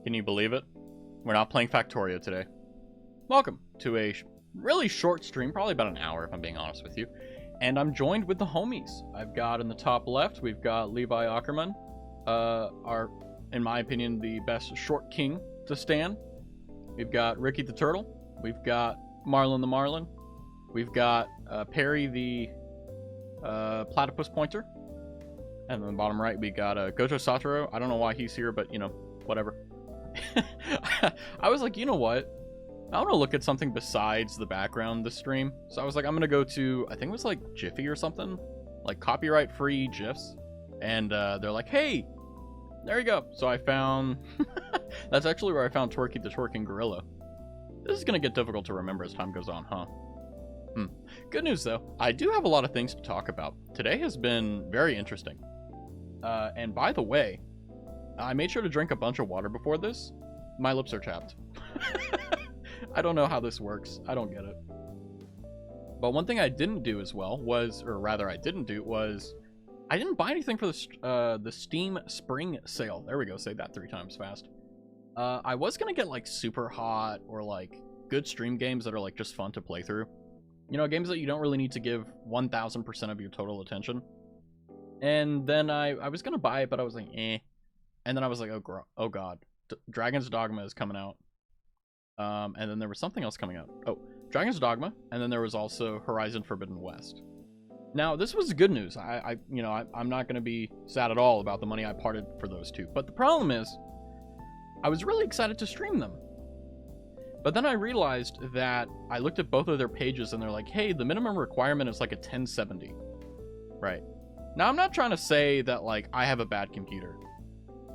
Can you believe it? We're not playing Factorio today. Welcome to a really short stream, probably about an hour if I'm being honest with you. And I'm joined with the homies. I've got in the top left, we've got Levi Ackerman, in my opinion, the best short king to stand. We've got Ricky the Turtle. We've got Marlon the Marlin. We've got Perry the Platypus Pointer. And then the bottom right, we got Gojo Satoru. I don't know why he's here, but, you know, whatever. I was like, you know what? I want to look at something besides the background this stream. So I was like, I'm going to go to, I think it was like Jiffy or something. Like copyright-free GIFs. And they're like, hey, there you go. So I found, that's actually where I found Twerky the Twerking Gorilla. This is going to get difficult to remember as time goes on, huh? Good news, though. I do have a lot of things to talk about. Today has been very interesting. And by the way, I made sure to drink a bunch of water before this. My lips are chapped. I don't know how this works. I don't get it. But one thing I didn't do as well was, or rather I didn't do, was I didn't buy anything for the Steam Spring Sale. There we go. Say that 3 times fast. I was going to get like Super Hot or like good stream games that are like just fun to play through. You know, games that you don't really need to give 1000% of your total attention. And then I was going to buy it, but I was like, eh. And then I was like, oh god, Dragon's Dogma is coming out. And then there was something else coming out. Oh, Dragon's Dogma, and then there was also Horizon Forbidden West. Now, this was good news. I'm not going to be sad at all about the money I parted for those two. But the problem is, I was really excited to stream them. But then I realized that I looked at both of their pages and they're like, hey, the minimum requirement is like a 1070. Right. Now, I'm not trying to say that like I have a bad computer.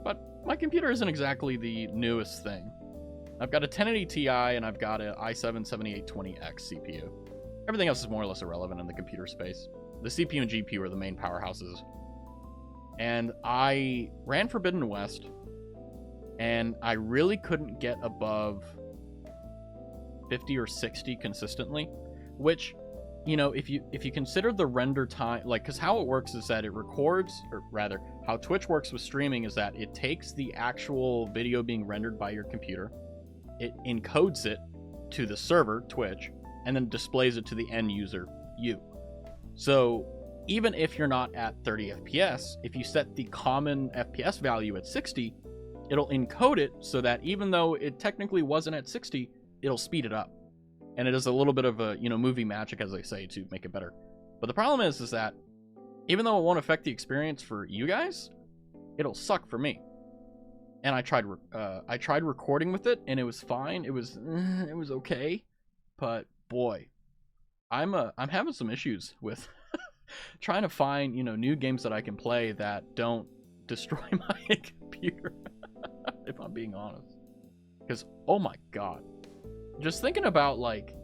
But my computer isn't exactly the newest thing. I've got a 1080 Ti and I've got an i7-7820X CPU. Everything else is more or less irrelevant in the computer space. The CPU and GPU are the main powerhouses. And I ran Forbidden West, and I really couldn't get above 50 or 60 consistently, which, you know, if you consider the render time, like, because how it works is that it records, or rather, how Twitch works with streaming is that it takes the actual video being rendered by your computer, it encodes it to the server, Twitch, and then displays it to the end user, you. So even if you're not at 30 FPS, if you set the common FPS value at 60, it'll encode it so that even though it technically wasn't at 60, it'll speed it up. And it is a little bit of a, you know, movie magic, as they say, to make it better. But the problem is that even though it won't affect the experience for you guys, it'll suck for me. And I tried recording with it, and it was fine. It was okay, but boy, I'm having some issues with trying to find, you know, new games that I can play that don't destroy my computer. If I'm being honest, because oh my god. Just thinking about, like,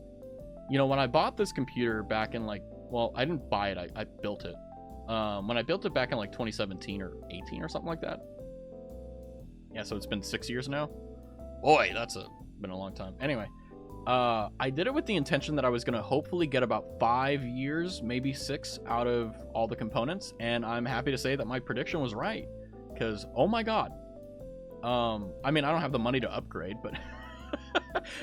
you know, when I bought this computer back in, like, well, I didn't buy it, I built it. When I built it back in, like, 2017 or 18 or something like that. Yeah, so it's been 6 years now. Boy, been a long time. Anyway, I did it with the intention that I was going to hopefully get about 5 years, maybe 6, out of all the components. And I'm happy to say that my prediction was right. Because, oh my god. I mean, I don't have the money to upgrade, but...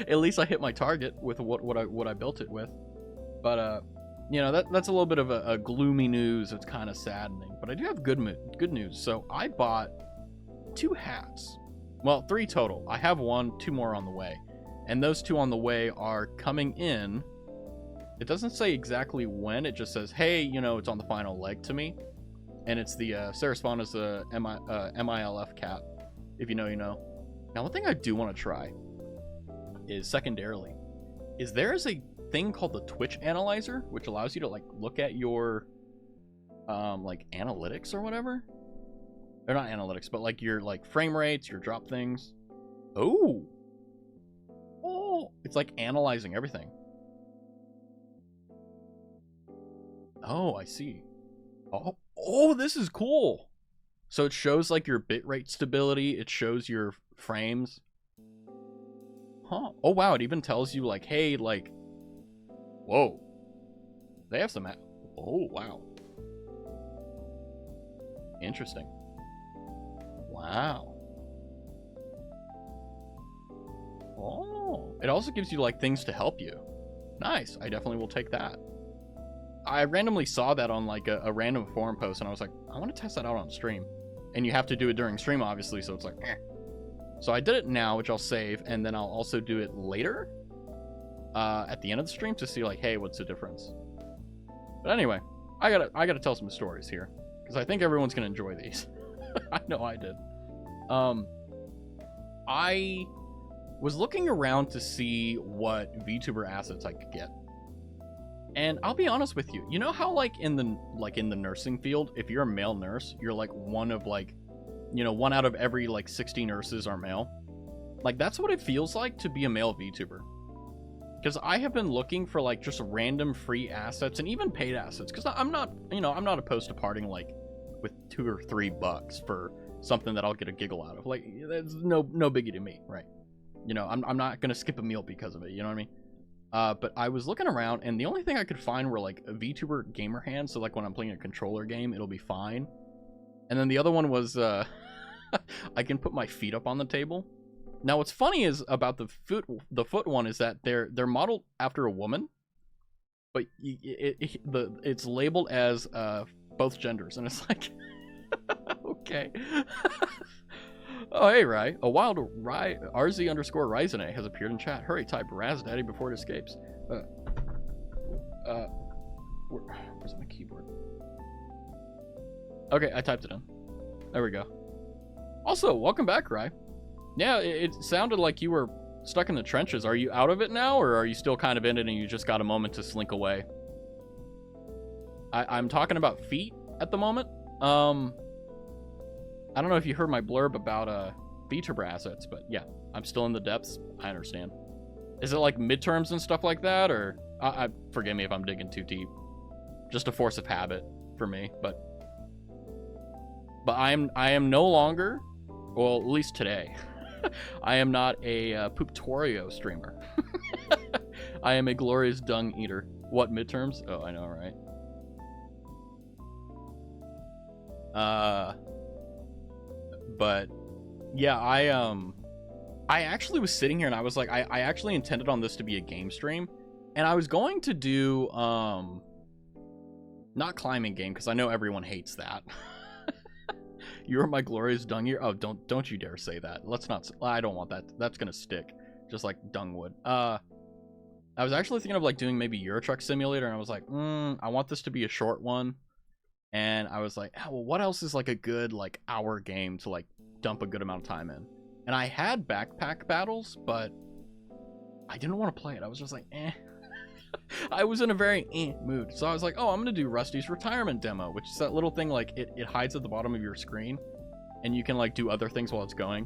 at least I hit my target with what I built it with. But you know, that's a little bit of a gloomy news. It's kind of saddening, but I do have good news. So I bought 2 hats. Well, 3 total. I have 2 more on the way, and those 2 on the way are coming in. It doesn't say exactly when. It just says, hey, you know, it's on the final leg to me, and it's the Sarasvana's MILF cat. If you know, you know. Now, one thing I do want to try is secondarily, is there is a thing called the Twitch Analyzer, which allows you to like look at your like analytics or whatever. They're not analytics, but like your like frame rates, your drop things. Oh, it's like analyzing everything. Oh, I see. Oh, this is cool. So it shows like your bitrate stability. It shows your frames. Huh. Oh, wow. It even tells you, like, hey, like... Whoa. They have some... Oh, wow. Interesting. Wow. Oh, it also gives you like things to help you. Nice. I definitely will take that. I randomly saw that on like a random forum post, and I was like, I want to test that out on stream. And you have to do it during stream, obviously, so it's like, eh. So I did it now, which I'll save, and then I'll also do it later at the end of the stream to see like, hey, what's the difference? But anyway, I gotta tell some stories here because I think everyone's gonna enjoy these. I know I did. I was looking around to see what VTuber assets I could get. And I'll be honest with you. You know how like in the nursing field, if you're a male nurse, you're like one of like, you know, 1 out of every like 60 nurses are male. Like that's what it feels like to be a male VTuber. Because I have been looking for like just random free assets and even paid assets. Because I'm not, you know, I'm not opposed to parting like with $2 or $3 for something that I'll get a giggle out of. Like that's no biggie to me, right? You know, I'm not gonna skip a meal because of it. You know what I mean? But I was looking around, and the only thing I could find were like a VTuber gamer hands. So like when I'm playing a controller game, it'll be fine. And then the other one was I can put my feet up on the table. Now what's funny is about the foot one is that they're modeled after a woman, but it's labeled as both genders, and it's like okay. Oh, hey, Rye. A wild RZ underscore Ryzene has appeared in chat. Hurry, type Raz Daddy before it escapes. Where's my keyboard? Okay, I typed it in. There we go. Also, welcome back, Rye. Yeah, it sounded like you were stuck in the trenches. Are you out of it now, or are you still kind of in it and you just got a moment to slink away? I'm talking about feet at the moment. I don't know if you heard my blurb about VTuber assets, but yeah, I'm still in the depths. I understand. Is it like midterms and stuff like that, or forgive me if I'm digging too deep. Just a force of habit for me, but I am no longer, well, at least today, I am not a Pooptorio streamer. I am a glorious dung eater. What midterms? Oh, I know, right? But yeah, I actually was sitting here and I was like, I actually intended on this to be a game stream, and I was going to do not climbing game because I know everyone hates that. You're my glorious dung eater. Oh, don't you dare say that. Let's not. I don't want that. That's gonna stick, just like dung would. I was actually thinking of like doing maybe Euro Truck Simulator, and I was like, I want this to be a short one. And I was like, oh, well, what else is like a good like hour game to like dump a good amount of time in? And I had Backpack Battles, but I didn't want to play it. I was just like, eh. I was in a very mood. So I was like, oh, I'm going to do Rusty's retirement demo, which is that little thing like it hides at the bottom of your screen and you can like do other things while it's going.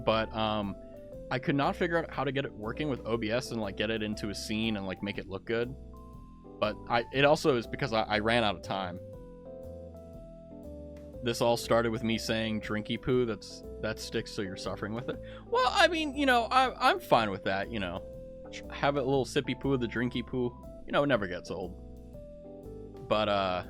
But I could not figure out how to get it working with OBS and like get it into a scene and like make it look good. But it also is because I ran out of time. This all started with me saying drinky poo. That sticks, so you're suffering with it. Well, I mean, you know, I'm fine with that. You know, have a little sippy poo of the drinky poo. You know, it never gets old. But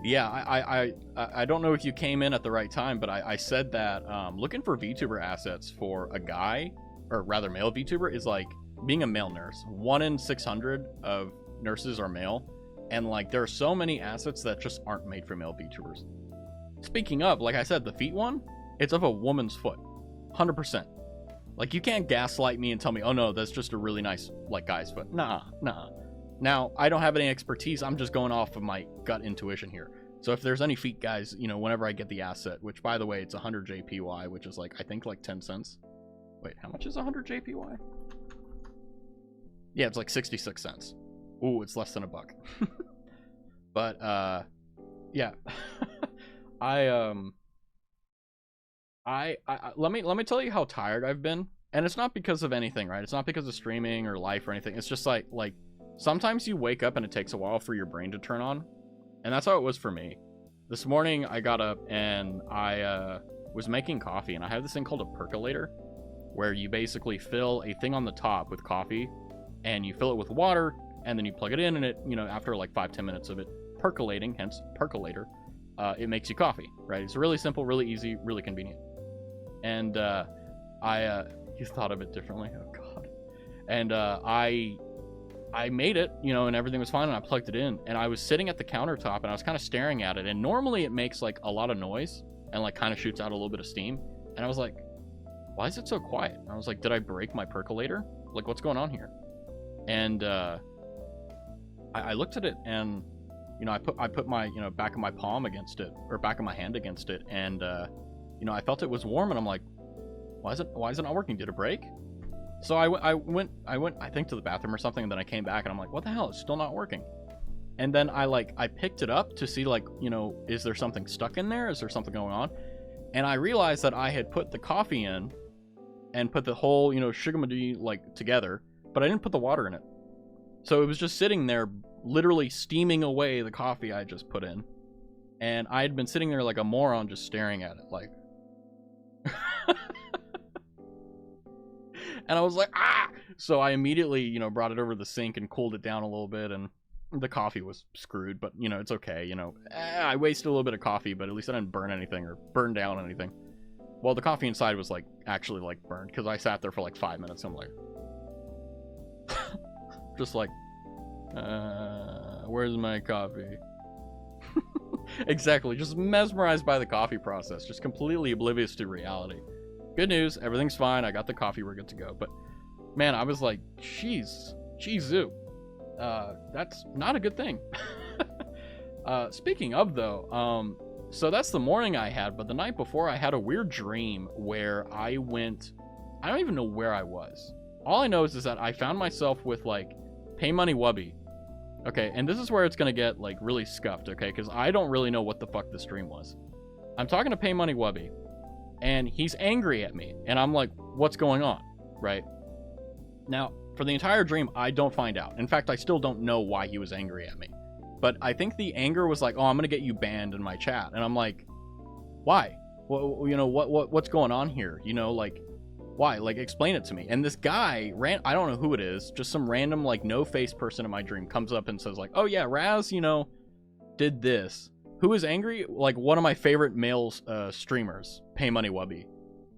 yeah, I don't know if you came in at the right time, but I said that looking for VTuber assets for a guy, or rather male VTuber, is like being a male nurse. 1 in 600 of nurses are male. And like there are so many assets that just aren't made for male VTubers. Speaking of, like I said, the feet one, it's of a woman's foot. 100%. Like you can't gaslight me and tell me, oh no, that's just a really nice like guy's foot. Nah. Now, I don't have any expertise. I'm just going off of my gut intuition here. So if there's any feet guys, you know, whenever I get the asset, which by the way, it's 100 JPY, which is like, I think like 10 cents. Wait, how much is 100 JPY? Yeah, it's like 66 cents. Ooh, it's less than $1. But yeah. Let me tell you how tired I've been. And it's not because of anything, right? It's not because of streaming or life or anything. It's just like sometimes you wake up and it takes a while for your brain to turn on. And that's how it was for me. This morning I got up and I was making coffee, and I have this thing called a percolator where you basically fill a thing on the top with coffee and you fill it with water. And then you plug it in, and it, you know, after like 5-10 minutes of it percolating, hence percolator, it makes you coffee, right? It's really simple, really easy, really convenient. And You thought of it differently. Oh god. And I made it, you know, and everything was fine, and I plugged it in, and I was sitting at the countertop, and I was kind of staring at it, and normally it makes like a lot of noise and like kind of shoots out a little bit of steam, and I was like, why is it so quiet? And I was like, did I break my percolator? Like, what's going on here? And I looked at it, and you know, I put my, you know, back of my palm against it, or back of my hand against it, and you know, I felt it was warm, and I'm like, why is it not working? Did it break? So I went I think to the bathroom or something, and then I came back, and I'm like, what the hell? It's still not working. And then I picked it up to see, like, you know, is there something stuck in there? Is there something going on? And I realized that I had put the coffee in and put the whole, you know, shigamadi like together, but I didn't put the water in it. So it was just sitting there, literally steaming away the coffee I just put in. And I had been sitting there like a moron, just staring at it, like. And I was like, ah! So I immediately, you know, brought it over to the sink and cooled it down a little bit, and the coffee was screwed, but, you know, it's okay, you know. I wasted a little bit of coffee, but at least I didn't burn anything or burn down anything. Well, the coffee inside was, like, actually, like, burned, because I sat there for, like, 5 minutes, and I'm like... just like, where's my coffee? Exactly, just mesmerized by the coffee process, just completely oblivious to reality. Good news, everything's fine, I got the coffee, we're good to go. But, man, I was like, jeez, that's not a good thing. Speaking of, though, so that's the morning I had, but the night before I had a weird dream where I don't even know where I was. All I know is that I found myself with, like, Pay Money Wubby. Okay, and this is where it's gonna get, like, really scuffed, okay? Because I don't really know what the fuck this dream was. I'm talking to Pay Money Wubby, and he's angry at me, and I'm like, what's going on, right? Now, for the entire dream, I don't find out. In fact, I still don't know why he was angry at me. But I think the anger was like, oh, I'm gonna get you banned in my chat. And I'm like, why? Well, you know, what's going on here? You know, like, why? Like, explain it to me. And this guy, I don't know who it is, just some random, like, no-face person in my dream comes up and says, like, oh yeah, Raz, you know, did this. Who is angry? Like, one of my favorite male streamers, Pay Money Wubby,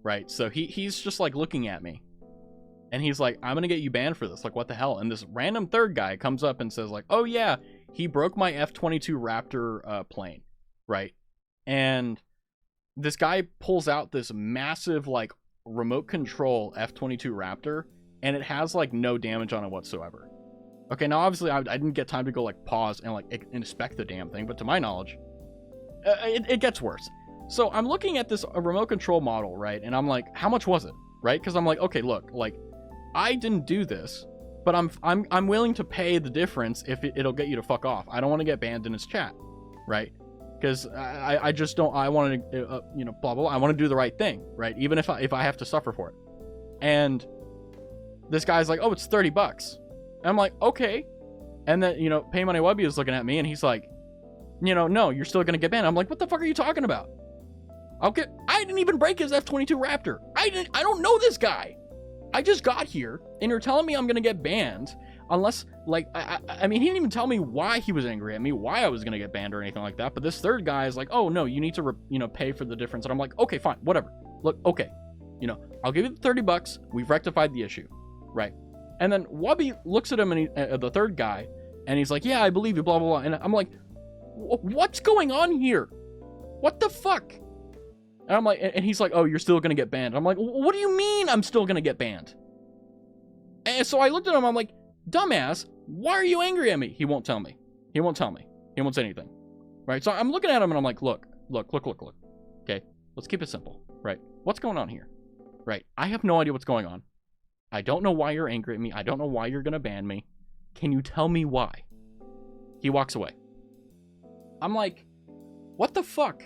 right? So he's just, like, looking at me. And he's like, I'm gonna get you banned for this. Like, what the hell? And this random third guy comes up and says, like, oh yeah, he broke my F-22 Raptor plane, right? And this guy pulls out this massive, like, remote control F-22 Raptor, and it has, like, no damage on it whatsoever. Okay, now obviously I didn't get time to go, like, pause and, like, inspect the damn thing, but to my knowledge, it gets worse. So I'm looking at this remote control model, right? And I'm like, how much was it? Right? Because I'm like, okay, look, like, I didn't do this, but I'm willing to pay the difference if it'll get you to fuck off. I don't want to get banned in his chat, right? Because I just don't. I want to, you know, blah blah blah. I want to do the right thing, right? Even if I have to suffer for it. And this guy's like, oh, it's $30. And I'm like, okay. And then, you know, Pay Money Wubby is looking at me, and he's like, you know, no, you're still gonna get banned. I'm like, what the fuck are you talking about? I didn't even break his F-22 Raptor. I don't know this guy. I just got here, and you're telling me I'm gonna get banned, unless, like, I mean, he didn't even tell me why he was angry at me, why I was gonna get banned or anything like that. But this third guy is like, oh no, you need to, you know, pay for the difference. And I'm like, okay, fine, whatever. Look, okay, you know, I'll give you the $30. We've rectified the issue, right? And then Wubby looks at him, and the third guy, and he's like, yeah, I believe you, blah blah blah. And I'm like, what's going on here? What the fuck? And I'm like, and he's like, oh, you're still gonna get banned. I'm like, what do you mean I'm still gonna get banned? And so I looked at him, I'm like, dumbass, why are you angry at me? He won't tell me. He won't tell me. He won't say anything. Right? So I'm looking at him and I'm like, look. Okay? Let's keep it simple. Right? What's going on here? Right? I have no idea what's going on. I don't know why you're angry at me. I don't know why you're gonna ban me. Can you tell me why? He walks away. I'm like, what the fuck?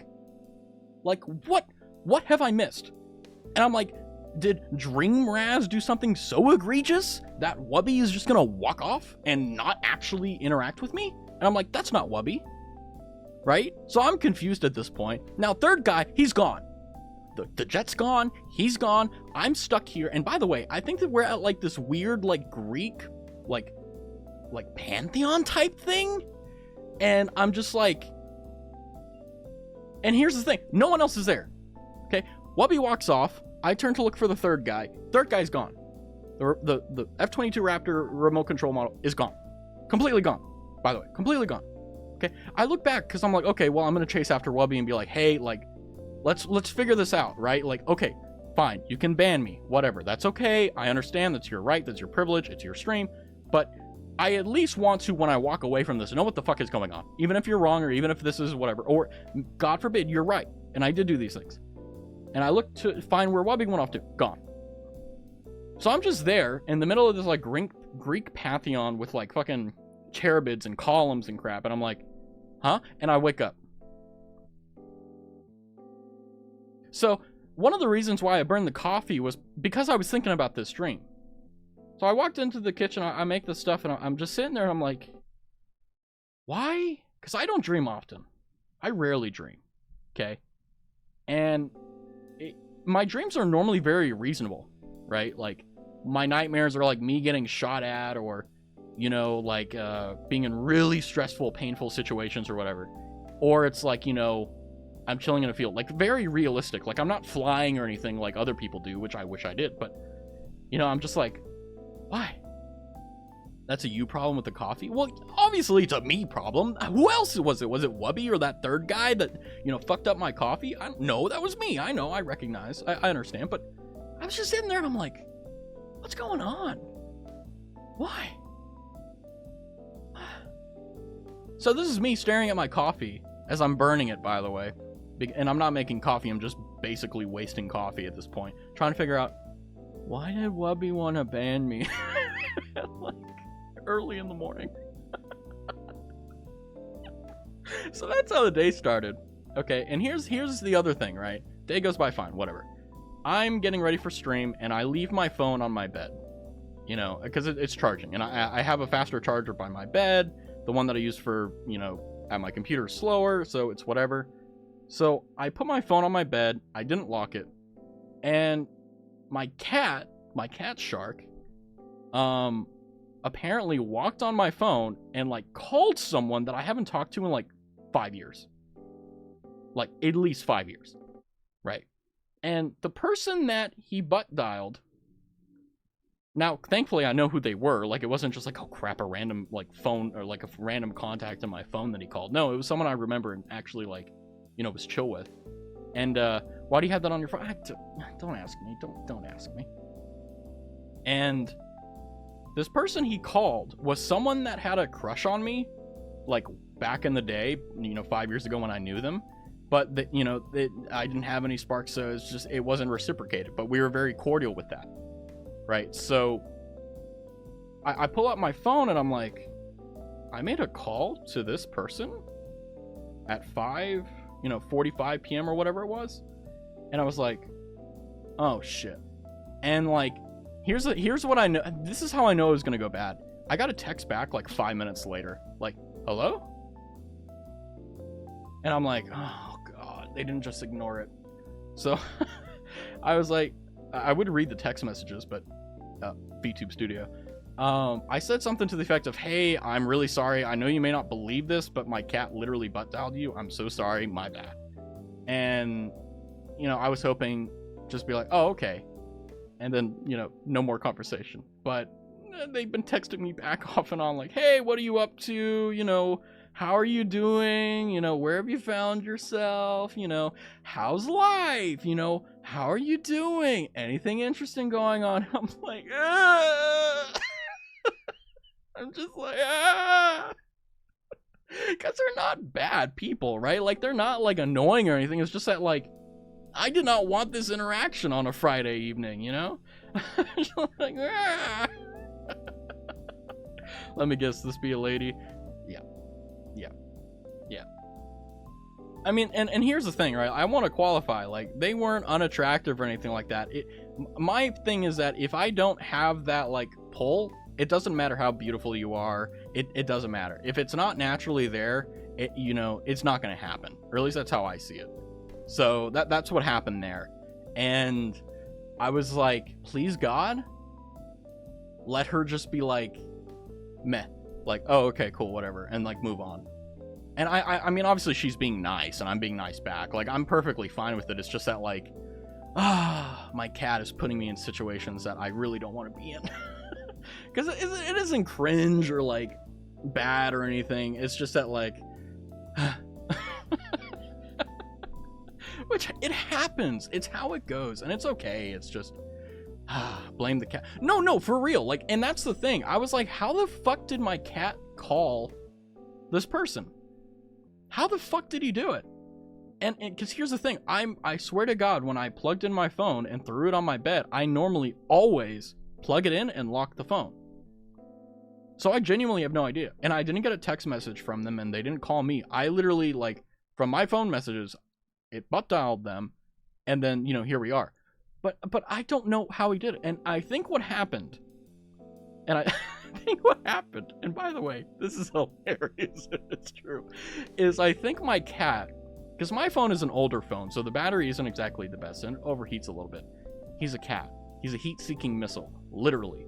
Like, what have I missed? And I'm like, did Dream Raz do something so egregious that Wubby is just gonna walk off and not actually interact with me? And I'm like, that's not Wubby. Right? So I'm confused at this point. Now, third guy, he's gone. The jet's gone, he's gone, I'm stuck here. And by the way, I think that we're at, like, this weird, like, Greek, like pantheon type thing. And I'm just like, and here's the thing, no one else is there. Okay, Wubby walks off, I turn to look for the third guy. Third guy's gone. The F-22 Raptor remote control model is gone. Completely gone, by the way. Completely gone. Okay, I look back because I'm like, okay, well, I'm going to chase after Wubby and be like, hey, like, let's figure this out, right? Like, okay, fine, you can ban me, whatever. That's okay. I understand. That's your right. That's your privilege. It's your stream. But I at least want to, when I walk away from this, know what the fuck is going on. Even if you're wrong or even if this is whatever. Or, God forbid, you're right. And I did do these things. And I look to find where Wubby went off to. Gone. So I'm just there in the middle of this, like, Greek pantheon with, like, fucking cherubids and columns and crap. And I'm like, huh? And I wake up. So one of the reasons why I burned the coffee was because I was thinking about this dream. So I walked into the kitchen, I make this stuff, and I'm just sitting there, and I'm like, why? Because I don't dream often. I rarely dream, okay? And my dreams are normally very reasonable, right? Like, my nightmares are like me getting shot at, or, you know, like, being in really stressful, painful situations or whatever. Or it's like, you know, I'm chilling in a field. Like, very realistic. Like, I'm not flying or anything like other people do, which I wish I did. But, you know, I'm just like, why? That's a you problem with the coffee? Well, obviously it's a me problem. Who else was it? Was it Wubby or that third guy that, you know, fucked up my coffee? No, that was me. I know, I recognize. I understand. But I was just sitting there and I'm like, what's going on? Why? So this is me staring at my coffee as I'm burning it, by the way. And I'm not making coffee. I'm just basically wasting coffee at this point. Trying to figure out, why did Wubby want to ban me? Like, early in the morning. So that's how the day started. Okay, and here's the other thing, right? Day goes by fine, whatever. I'm getting ready for stream, and I leave my phone on my bed. You know, because it's charging. And I have a faster charger by my bed. The one that I use for, you know, at my computer is slower, so it's whatever. So I put my phone on my bed. I didn't lock it. And my cat Shark, apparently walked on my phone and, like, called someone that I haven't talked to in, like, 5 years. Like, at least 5 years. Right? And the person that he butt dialed, now, thankfully, I know who they were. Like, it wasn't just like, oh, crap, a random, like, phone, or, like, a random contact on my phone that he called. No, it was someone I remember and actually, like, you know, was chill with. And, why do you have that on your phone? Don't ask me. Don't ask me. And this person he called was someone that had a crush on me, like, back in the day, you know, 5 years ago when I knew them. But, you know, I didn't have any sparks, so it wasn't reciprocated. But we were very cordial with that. Right? So I pull out my phone and I'm like, I made a call to this person at 5:45 p.m. or whatever it was. And I was like, oh shit. And, like, here's what I know. This is how I know it was gonna go bad. I got a text back like 5 minutes later, like, hello? And I'm like, oh god, they didn't just ignore it. So I was like, I would read the text messages, but VTube Studio. I said something to the effect of, hey, I'm really sorry. I know you may not believe this, but my cat literally butt dialed you. I'm so sorry. My bad. And, you know, I was hoping just be like, oh, okay. And then, you know, no more conversation. But they've been texting me back off and on like, hey, what are you up to? You know, how are you doing? You know, where have you found yourself? You know, how's life? You know, how are you doing? Anything interesting going on? I'm like, ah! I'm just like, ah! Because they're not bad people, right? Like, they're not, like, annoying or anything. It's just that, like, I did not want this interaction on a Friday evening, you know? Like, ah! Let me guess, this be a lady? Yeah. I mean, and here's the thing, right? I want to qualify. Like, they weren't unattractive or anything like that. My thing is that if I don't have that, like, pull, it doesn't matter how beautiful you are. It doesn't matter. If it's not naturally there, you know, it's not going to happen. Or at least that's how I see it. So that's what happened there. And I was like, please God, let her just be like, meh. Like, oh, okay, cool, whatever. And, like, move on. And I mean, obviously she's being nice and I'm being nice back. Like, I'm perfectly fine with it. It's just that, like, My cat is putting me in situations that I really don't want to be in. Because it isn't cringe or like bad or anything. It's just that like, which it happens. It's how it goes, and it's okay. It's just blame the cat. No, for real. Like, and that's the thing. I was like, how the fuck did my cat call this person? How the fuck did he do it? And because here's the thing, I swear to God, when I plugged in my phone and threw it on my bed, I normally always plug it in and lock the phone. So I genuinely have no idea. And I didn't get a text message from them, and they didn't call me. I literally, like, from my phone messages, it butt dialed them, and then, you know, here we are. But I don't know how he did it. And I think what happened, and I think what happened, and by the way, this is hilarious if it's true, is I think my cat, because my phone is an older phone, so the battery isn't exactly the best, and it overheats a little bit. He's a cat. He's a heat-seeking missile, literally.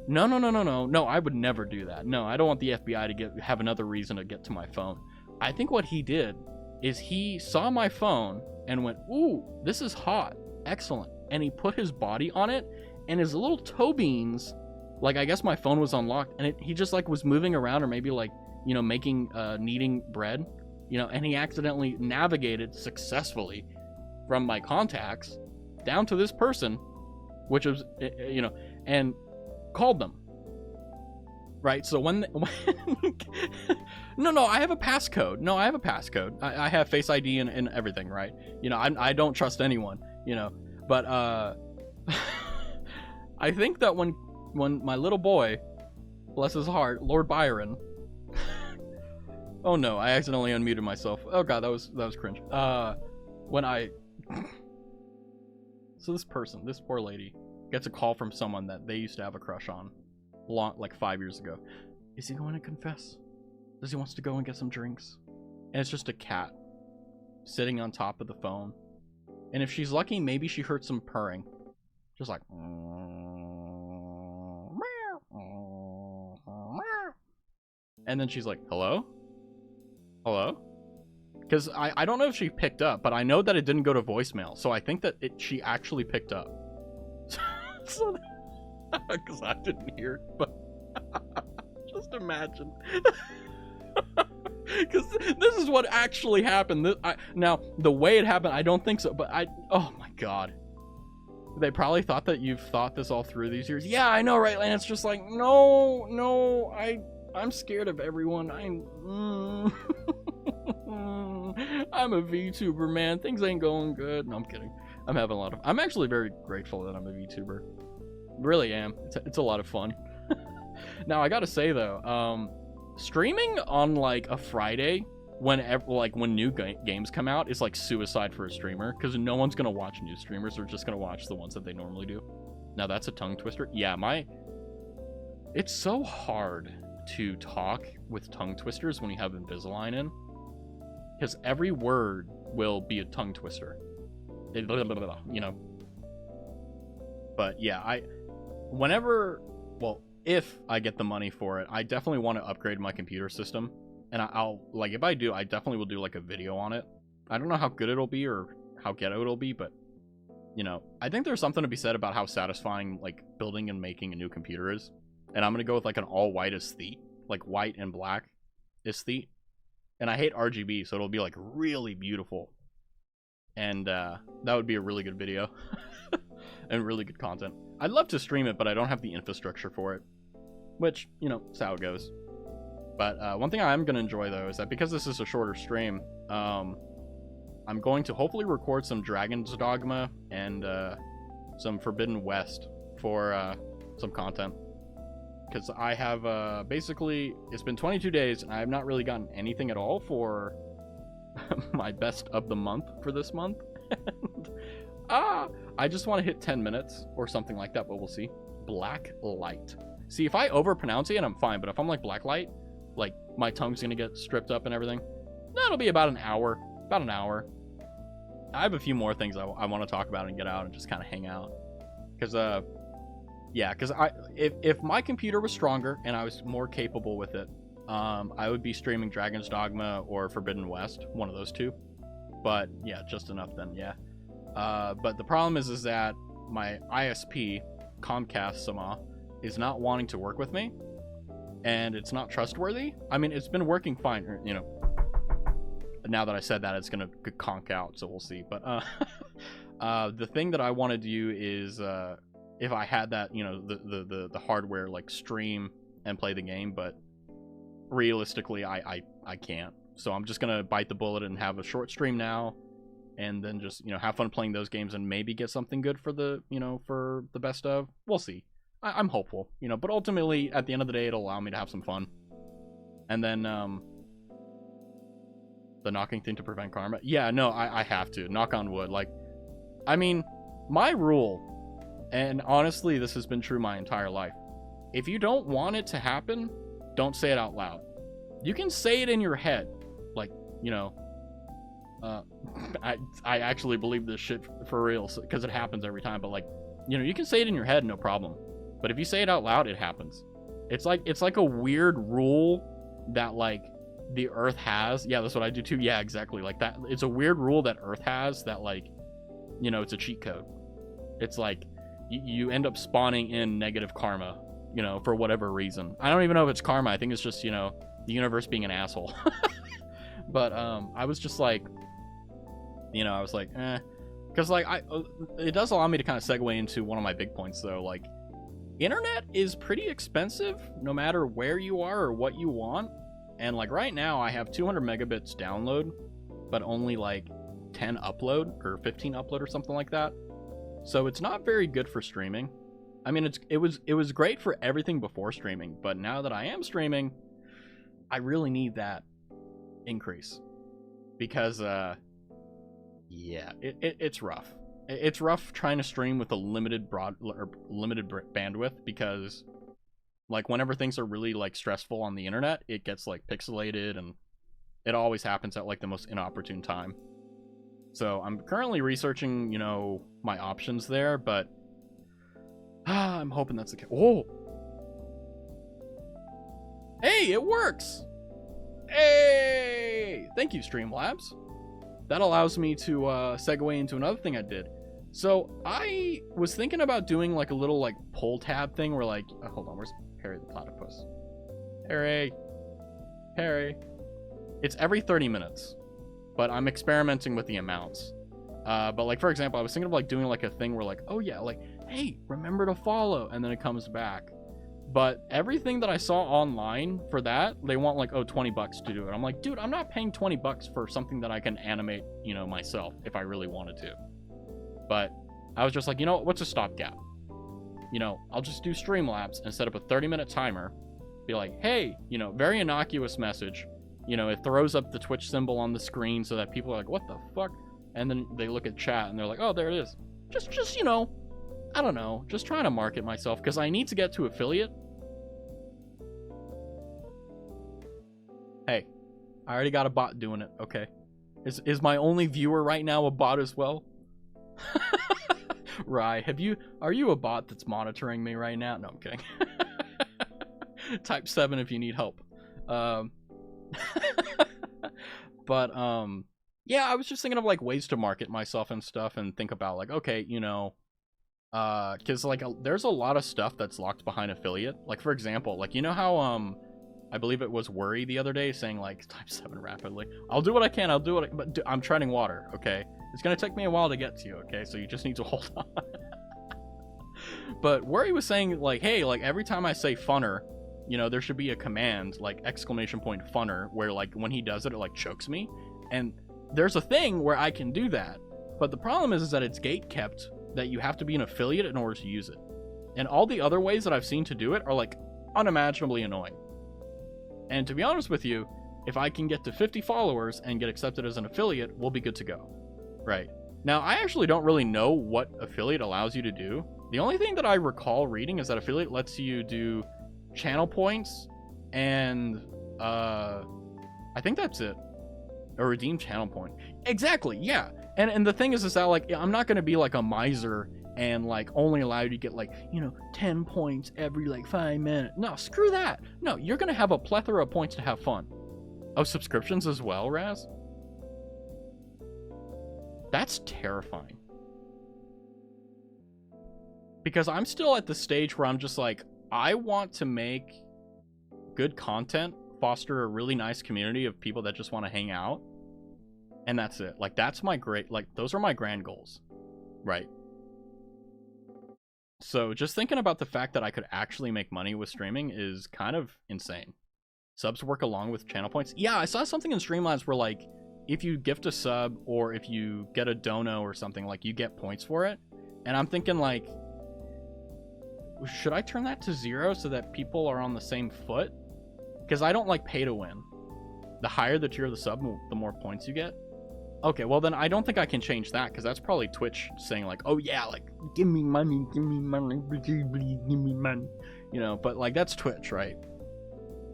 No, I would never do that. No, I don't want the FBI to have another reason to get to my phone. I think what he did is he saw my phone and went, ooh, this is hot, excellent, and he put his body on it, and his little toe beans, like, I guess my phone was unlocked, and he just, like, was moving around, or maybe, like, you know, kneading bread, you know, and he accidentally navigated successfully from my contacts down to this person, which was, you know, and called them. Right? So when no, I have a passcode. No, I have a passcode. I have Face ID and everything, right? You know, I don't trust anyone, you know, but I think that when my little boy, bless his heart, Lord Byron, oh no, I accidentally unmuted myself. Oh god, that was cringe. So this poor lady, gets a call from someone that they used to have a crush on, like 5 years ago. Is he going to confess? Does he wants to go and get some drinks? And it's just a cat sitting on top of the phone. And if she's lucky, maybe she heard some purring, just like. And then she's like, hello? Because I don't know if she picked up, but I know that it didn't go to voicemail. So I think that she actually picked up. So, because I didn't hear it, but just imagine. Because this is what actually happened. Now, the way it happened, I don't think so, but oh my god. They probably thought that you've thought this all through these years. Yeah, I know, right? And it's just like, no, I'm scared of everyone. I'm a VTuber, man. Things ain't going good. No, I'm kidding. I'm actually very grateful that I'm a VTuber. Really am. It's a lot of fun. Now, I gotta say though, streaming on like a Friday when new games come out is like suicide for a streamer, because no one's gonna watch new streamers. They're just gonna watch the ones that they normally do. Now that's a tongue twister. Yeah, it's so hard to talk with tongue twisters when you have Invisalign in, because every word will be a tongue twister. You know. But yeah, if I get the money for it, I definitely want to upgrade my computer system. And I'll like, if I do, I definitely will do like a video on it. I don't know how good it'll be or how ghetto it'll be, but you know, I think there's something to be said about how satisfying like building and making a new computer is. And I'm gonna go with like an all white aesthete, like white and black aesthete. And I hate RGB, so it'll be like really beautiful. And that would be a really good video and really good content. I'd love to stream it, but I don't have the infrastructure for it, which, you know, is how it goes. But one thing I am going to enjoy, though, is that because this is a shorter stream, I'm going to hopefully record some Dragon's Dogma and some Forbidden West for some content. Because I have basically, it's been 22 days, and I have not really gotten anything at all for my best of the month for this month. I just want to hit 10 minutes or something like that, but we'll see. Black light. See, if I overpronounce it, I'm fine, but if I'm like black light, like my tongue's gonna get stripped up and everything. That'll be about an hour. I have a few more things I want to talk about and get out and just kind of hang out. Because if my computer was stronger and I was more capable with it, I would be streaming Dragon's Dogma or Forbidden West, one of those two. But yeah, just enough then, yeah. But the problem is that my ISP, Comcast sama, is not wanting to work with me, and it's not trustworthy. I mean, it's been working fine, you know. Now that I said that, it's gonna conk out, so we'll see. But the thing that I want to do is, if I had that, you know, the hardware, like stream and play the game, but realistically, I can't. So I'm just gonna bite the bullet and have a short stream now, and then just, you know, have fun playing those games and maybe get something good for the, you know, for the best of. We'll see. I'm hopeful, you know, but ultimately, at the end of the day, it'll allow me to have some fun. And then, the knocking thing to prevent karma. Yeah, no, I have to. Knock on wood. Like, I mean, my rule, and honestly, this has been true my entire life. If you don't want it to happen, don't say it out loud. You can say it in your head. Like, you know, I actually believe this shit for real, because it happens every time. But, like, you know, you can say it in your head, no problem. But if you say it out loud, it happens. It's like a weird rule that, like, the Earth has. Yeah, that's what I do too. Yeah, exactly. Like that. It's a weird rule that Earth has that, like, you know, it's a cheat code. It's like you end up spawning in negative karma, you know, for whatever reason. I don't even know if it's karma. I think it's just, you know, the universe being an asshole. But I was just like, you know, I was like, because like it does allow me to kind of segue into one of my big points though. Like, internet is pretty expensive no matter where you are or what you want. And like right now I have 200 megabits download, but only like 10 upload or 15 upload or something like that. So it's not very good for streaming. I mean, it was great for everything before streaming, but now that I am streaming, I really need that increase because yeah, it's rough. It's rough trying to stream with a limited bandwidth because, like, whenever things are really, like, stressful on the internet, it gets, like, pixelated, and it always happens at, like, the most inopportune time. So I'm currently researching, you know, my options there, but I'm hoping that's the case. Oh! Hey, it works! Hey! Thank you, Streamlabs. That allows me to segue into another thing I did. So I was thinking about doing, like, a little, like, pull tab thing where, like, hold on, where's Harry the platypus? Harry. It's every 30 minutes, but I'm experimenting with the amounts. But like, for example, I was thinking of like doing like a thing where like, oh yeah, like, hey, remember to follow, and then it comes back. But everything that I saw online for that, they want like, oh, $20 to do it. I'm like, dude, I'm not paying $20 for something that I can animate, you know, myself if I really wanted to. But I was just like, you know, what's a stopgap? You know, I'll just do Streamlabs and set up a 30-minute timer. Be like, hey, you know, very innocuous message. You know, it throws up the Twitch symbol on the screen so that people are like, what the fuck? And then they look at chat and they're like, oh, there it is. Just, you know, I don't know, just trying to market myself because I need to get to affiliate. Hey, I already got a bot doing it, okay? Is my only viewer right now a bot as well? Rye, are you a bot that's monitoring me right now? No, I'm kidding. Type 7 if you need help. But yeah, I was just thinking of like ways to market myself and stuff and think about like, okay, you know, because like there's a lot of stuff that's locked behind affiliate. Like, for example, like, you know how I believe it was Worry the other day saying like type 7 rapidly. I'll do what I can, but I'm treading water, okay? It's gonna take me a while to get to you, okay? So you just need to hold on. But Worry was saying like, hey, like every time I say funner, you know, there should be a command like !funner where like when he does it, it like chokes me. And there's a thing where I can do that, but the problem is that it's gate kept, that you have to be an affiliate in order to use it. And all the other ways that I've seen to do it are like unimaginably annoying. And to be honest with you, if I can get to 50 followers and get accepted as an affiliate, we'll be good to go. Right. Now, I actually don't really know what affiliate allows you to do. The only thing that I recall reading is that affiliate lets you do channel points and I think that's it. A redeem channel point. Exactly, yeah. And the thing is that like, I'm not going to be like a miser and like only allow you to get like, you know, 10 points every like 5 minutes. No, screw that. No, you're going to have a plethora of points to have fun. Oh, subscriptions as well, Raz? That's terrifying. because I'm still at the stage where I'm just like, I want to make good content, foster a really nice community of people that just want to hang out, and that's it. Like, that's my those are my grand goals, right? So just thinking about the fact that I could actually make money with streaming is kind of insane. Subs work along with channel points. Yeah, I saw something in Streamlabs where, like, if you gift a sub or if you get a dono or something, like, you get points for it. And I'm thinking, like, should I turn that to 0 so that people are on the same foot? Because I don't like pay to win. The higher the tier of the sub, the more points you get. Okay, well then I don't think I can change that, because that's probably Twitch saying, like, oh yeah, like, give me money, give me money, give me money. You know, but, like, that's Twitch, right?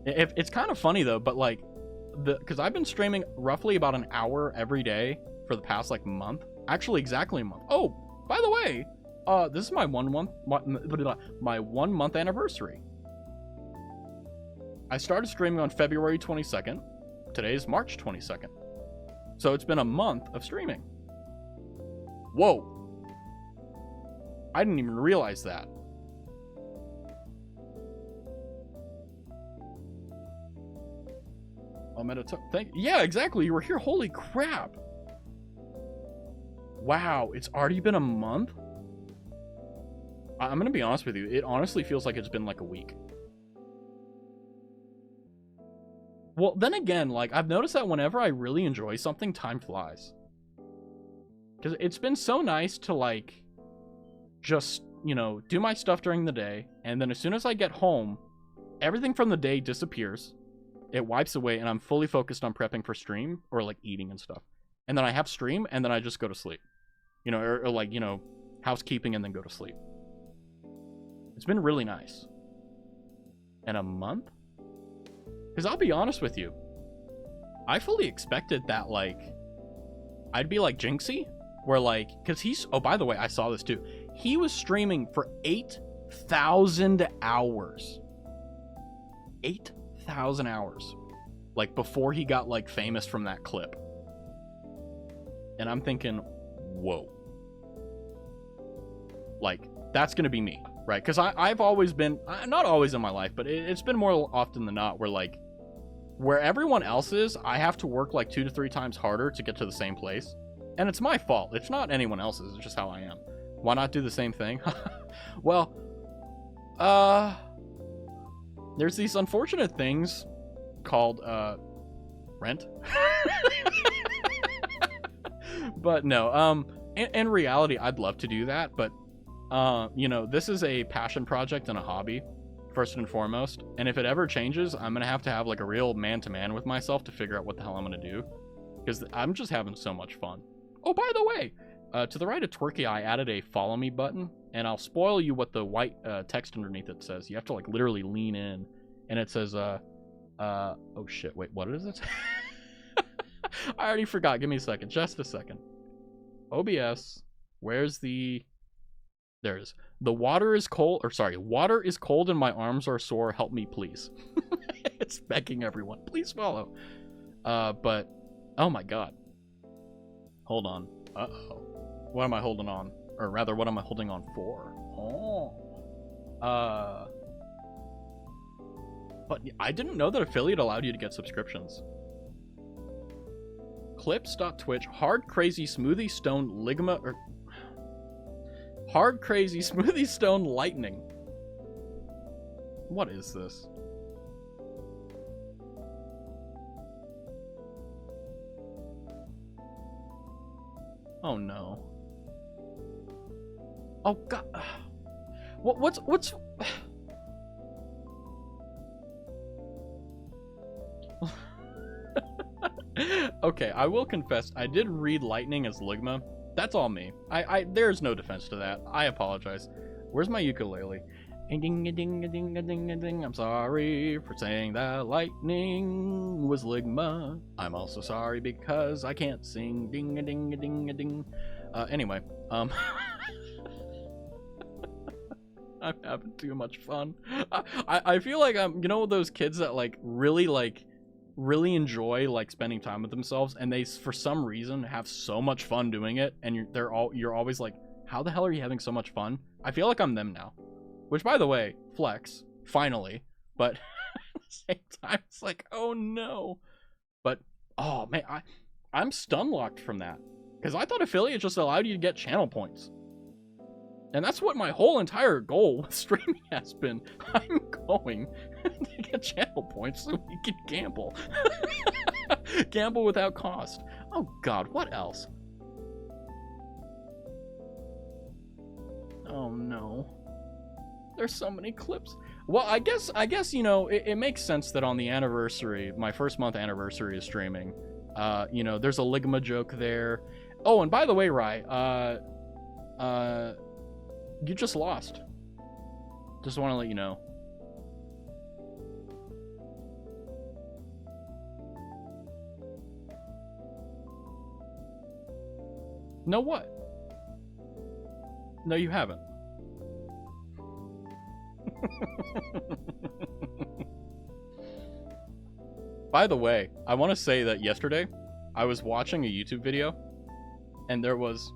It's kind of funny, though, but, like, because I've been streaming roughly about an hour every day for the past, like, month. Actually, exactly a month. Oh, by the way, this is my 1 month anniversary. I started streaming on February 22nd. Today is March 22nd. So it's been a month of streaming. Whoa. I didn't even realize that. I'm at a yeah, exactly. You were here. Holy crap. Wow, it's already been a month? I'm going to be honest with you. It honestly feels like it's been like a week. Well, then again, like, I've noticed that whenever I really enjoy something, time flies. Because it's been so nice to, like, just, you know, do my stuff during the day, and then as soon as I get home, everything from the day disappears. It wipes away, and I'm fully focused on prepping for stream, or, like, eating and stuff. And then I have stream, and then I just go to sleep. You know, or like, you know, housekeeping and then go to sleep. It's been really nice. And a month? Because I'll be honest with you, I fully expected that, like, I'd be like Jinxie, where, like, because he's, oh, by the way, I saw this too. He was streaming for 8,000 hours. 8,000 hours. Like, before he got, like, famous from that clip. And I'm thinking, whoa. Like, that's going to be me, right? Because I've always been, not always in my life, but it's been more often than not where, like, where everyone else is, I have to work like 2 to 3 times harder to get to the same place. And it's my fault. It's not anyone else's. It's just how I am. Why not do the same thing? Well, there's these unfortunate things called, rent. But no, in reality, I'd love to do that. But, you know, this is a passion project and a hobby, first and foremost. And if it ever changes, I'm going to have like a real man-to-man with myself to figure out what the hell I'm going to do. Because I'm just having so much fun. Oh, by the way, to the right of Twerky, I added a follow me button. And I'll spoil you what the white text underneath it says. You have to, like, literally lean in. And it says, oh shit, wait, what is it? I already forgot. Give me a second. Just a second. OBS. Where's the... There it is. The water is cold, or sorry, water is cold and my arms are sore. Help me, please. It's begging everyone. Please follow. But, oh my god. Hold on. Uh-oh. What am I holding on? Or rather, what am I holding on for? Oh. But I didn't know that affiliate allowed you to get subscriptions. Clips.twitch, hard crazy smoothie stone ligma, or hard crazy smoothie stone lightning. What is this? Oh no. Oh god. What's Okay, I will confess, I did read lightning as ligma. That's all me. There's no defense to that. I apologize. Where's my ukulele? Ding a ding a ding a ding a ding. I'm sorry for saying that lightning was ligma. I'm also sorry because I can't sing. Ding a ding a ding a ding. Anyway, I'm having too much fun. I feel like I'm, you know, those kids that really enjoy like spending time with themselves, and they for some reason have so much fun doing it, and you're always like, how the hell are you having so much fun? I feel like I'm them now. Which, by the way, flex, finally. But at the same time, it's like, oh no. But, oh man, I'm stun locked from that. Because I thought affiliate just allowed you to get channel points. And that's what my whole entire goal with streaming has been. I'm going to get channel points so we can gamble. Gamble without cost. Oh god, what else? Oh no. There's so many clips. Well, I guess you know, it makes sense that on the anniversary, my first month anniversary of streaming, you know, there's a Ligma joke there. Oh, and by the way, Rye, you just lost. Just want to let you know. No what? No, you haven't. By the way, I want to say that yesterday I was watching a YouTube video and there was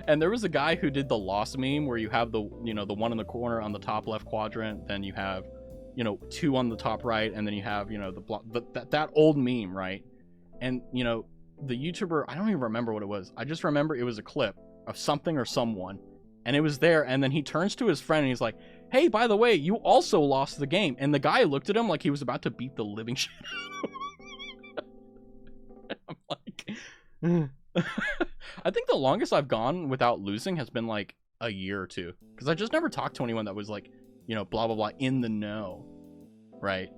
and there was a guy who did the lost meme where you have the, you know, the one in the corner on the top left quadrant, then you have, you know, two on the top right, and then you have, you know, that old meme, right? And, you know, the YouTuber, I don't even remember what it was. I just remember it was a clip of something or someone, and it was there, and then he turns to his friend and he's like, hey, by the way, you also lost the game. And the guy looked at him like he was about to beat the living shit out of him. I'm like... I think the longest I've gone without losing has been like a year or two. Because I just never talked to anyone that was like, you know, blah, blah, blah, in the know. Right?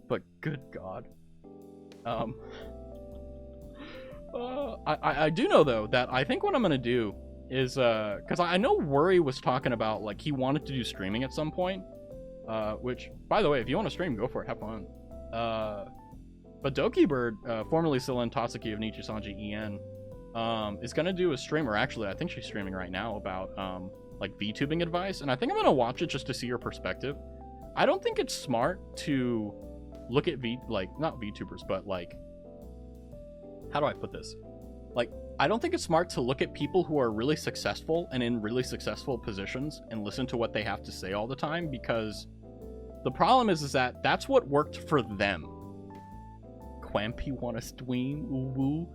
But good God. I do know, though, that I think what I'm going to do is, because I know Worry was talking about, like, he wanted to do streaming at some point. Which, by the way, if you want to stream, go for it. Have fun. But Dokibird, formerly Chilin Tatsuki of Nichi Sanji En, is going to do a stream, or actually, I think she's streaming right now, about, like, VTubing advice. And I think I'm going to watch it just to see her perspective. I don't think it's smart to look at not VTubers, but, like, how do I put this? Like, I don't think it's smart to look at people who are really successful and in really successful positions and listen to what they have to say all the time, because the problem is that that's what worked for them. Quampy wanna stream, ooh woo.